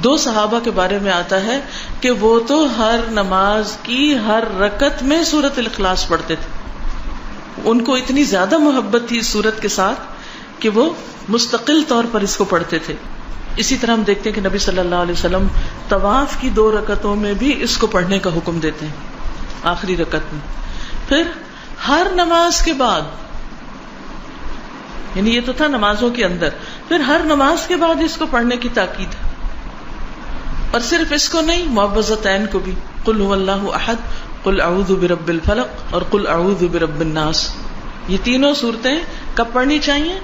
دو صحابہ کے بارے میں آتا ہے کہ وہ تو ہر نماز کی ہر رکعت میں سورۃ الاخلاص پڑھتے تھے. ان کو اتنی زیادہ محبت تھی اس سورت کے ساتھ کہ وہ مستقل طور پر اس کو پڑھتے تھے. اسی طرح ہم دیکھتے ہیں کہ نبی صلی اللہ علیہ وسلم طواف کی 2 رکعتوں میں بھی اس کو پڑھنے کا حکم دیتے ہیں آخری رکعت میں. پھر ہر نماز کے بعد، یعنی یہ تو تھا نمازوں کے اندر، پھر ہر نماز کے بعد اس کو پڑھنے کی تاکید ہے. اور صرف اس کو نہیں، معوذتین کو بھی، قل هو اللہ احد، قل اعوذ برب الفلق اور قل اعوذ برب الناس. یہ تینوں صورتیں کب پڑھنی چاہیے؟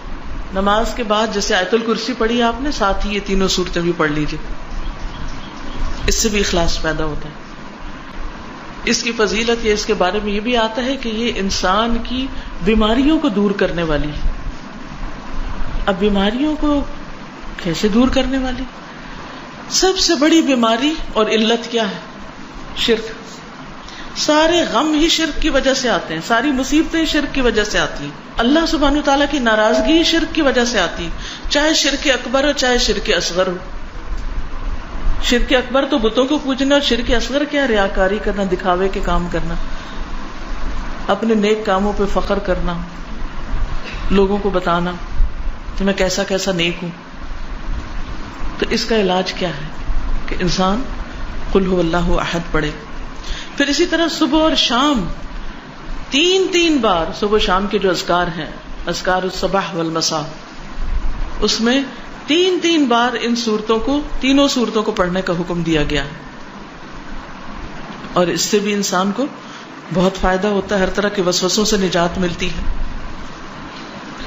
نماز کے بعد. جیسے آیت الکرسی پڑھی آپ نے، ساتھ ہی یہ تینوں صورتیں بھی پڑھ لیجیے. اس سے بھی اخلاص پیدا ہوتا ہے. اس کی فضیلت یہ، اس کے بارے میں یہ بھی آتا ہے کہ یہ انسان کی بیماریوں کو دور کرنے والی ہے. اب بیماریوں کو کیسے دور کرنے والی؟ سب سے بڑی بیماری اور علت کیا ہے؟ شرک. سارے غم ہی شرک کی وجہ سے آتے ہیں، ساری مصیبتیں شرک کی وجہ سے آتی ہیں. اللہ سبحانہ وتعالیٰ کی ناراضگی ہی شرک کی وجہ سے آتی، چاہے شرک اکبر ہو چاہے شرک اصغر ہو. شرک اکبر تو بتوں کو پوجنا، اور شرک اصغر کیا؟ ریاکاری کرنا، دکھاوے کے کام کرنا، اپنے نیک کاموں پہ فخر کرنا، لوگوں کو بتانا کہ میں کیسا کیسا نیک ہوں. تو اس کا علاج کیا ہے کہ انسان قل هو اللہ احد پڑھے. پھر اسی طرح صبح اور شام 3 بار، صبح شام کے جو اذکار ہیں، اذکار الصباح والمساء، اس میں 3 بار ان صورتوں کو، تینوں صورتوں کو پڑھنے کا حکم دیا گیا. اور اس سے بھی انسان کو بہت فائدہ ہوتا ہے، ہر طرح کے وسوسوں سے نجات ملتی ہے.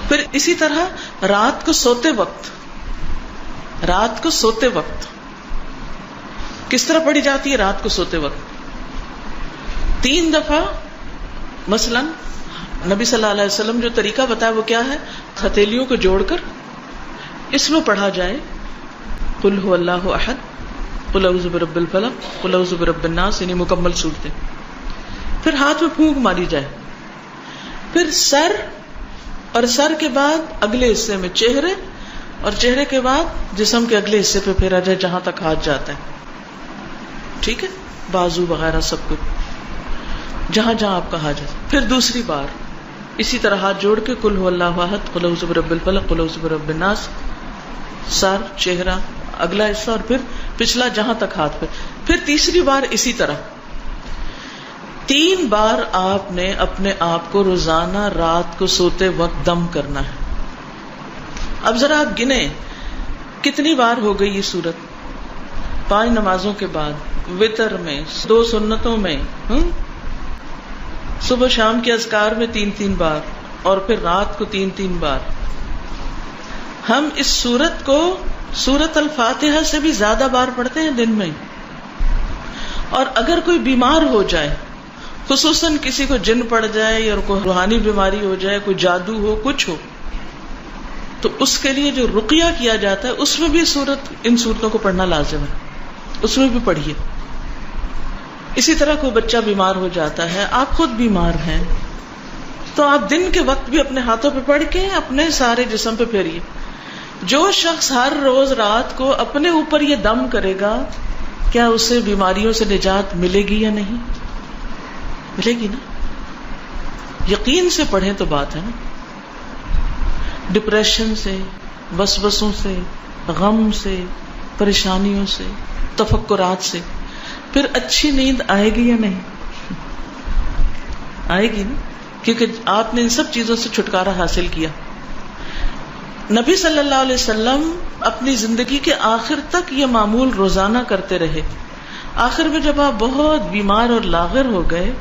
پھر اسی طرح رات کو سوتے وقت کس طرح پڑھی جاتی ہے؟ رات کو سوتے وقت 3 دفعہ. مثلا نبی صلی اللہ علیہ وسلم جو طریقہ بتایا وہ کیا ہے؟ ہتھیلیوں کو جوڑ کر اس میں پڑھا جائے قل هو اللہ احد، قل اعوذ برب الفلق، قل اعوذ برب الناس، یعنی مکمل صورتیں. پھر ہاتھ میں پھونک ماری جائے. پھر سر، اور سر کے بعد اگلے حصے میں چہرے، اور چہرے کے بعد جسم کے اگلے حصے پہ پھیرا جائے جہاں تک ہاتھ جاتا ہے. ٹھیک ہے، بازو وغیرہ سب کچھ جہاں جہاں آپ کا ہاتھ جائے. پھر دوسری بار اسی طرح ہاتھ جوڑ کے قل هو اللہ احد، قل اعوذ برب الفلق، قل اعوذ برب الناس، سر، چہرہ، اگلا حصہ، اور پھر پچھلا جہاں تک ہاتھ پہ. پھر تیسری بار اسی طرح 3 بار آپ نے اپنے آپ کو روزانہ رات کو سوتے وقت دم کرنا ہے. اب ذرا آپ گنیں کتنی بار ہو گئی یہ صورت؟ 5 نمازوں کے بعد، وتر میں، 2 سنتوں میں، صبح شام کے اذکار میں 3 بار، اور پھر رات کو 3 بار. ہم اس سورت کو سورت الفاتحہ سے بھی زیادہ بار پڑھتے ہیں دن میں. اور اگر کوئی بیمار ہو جائے، خصوصاً کسی کو جن پڑ جائے یا کوئی روحانی بیماری ہو جائے، کوئی جادو ہو، کچھ ہو، تو اس کے لیے جو رقیہ کیا جاتا ہے اس میں بھی ان صورتوں کو پڑھنا لازم ہے، اس میں بھی پڑھیے. اسی طرح کوئی بچہ بیمار ہو جاتا ہے، آپ خود بیمار ہیں، تو آپ دن کے وقت بھی اپنے ہاتھوں پہ پڑھ کے اپنے سارے جسم پہ پھیریے. جو شخص ہر روز رات کو اپنے اوپر یہ دم کرے گا، کیا اسے بیماریوں سے نجات ملے گی یا نہیں؟ ملے گی نا. یقین سے پڑھیں تو بات ہے نا. ڈپریشن سے، وسوسوں سے، غم سے، پریشانیوں سے، تفکرات سے پھر اچھی نیند آئے گی یا نہیں؟ آئے گی نا، کیونکہ آپ نے ان سب چیزوں سے چھٹکارا حاصل کیا. نبی صلی اللہ علیہ وسلم اپنی زندگی کے آخر تک یہ معمول روزانہ کرتے رہے. آخر میں جب آپ بہت بیمار اور لاغر ہو گئے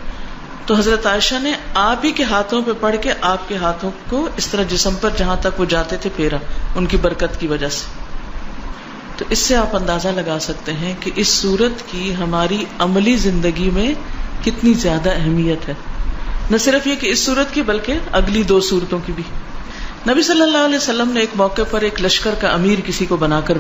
تو حضرت عائشہ نے آپ ہی کے ہاتھوں پہ پڑھ کے آپ کے ہاتھوں کو اس طرح جسم پر جہاں تک وہ جاتے تھے پھیرا، ان کی برکت کی وجہ سے. تو اس سے آپ اندازہ لگا سکتے ہیں کہ اس سورت کی ہماری عملی زندگی میں کتنی زیادہ اہمیت ہے. نہ صرف یہ کہ اس سورت کی بلکہ اگلی 2 سورتوں کی بھی. نبی صلی اللہ علیہ وسلم نے ایک موقع پر ایک لشکر کا امیر کسی کو بنا کر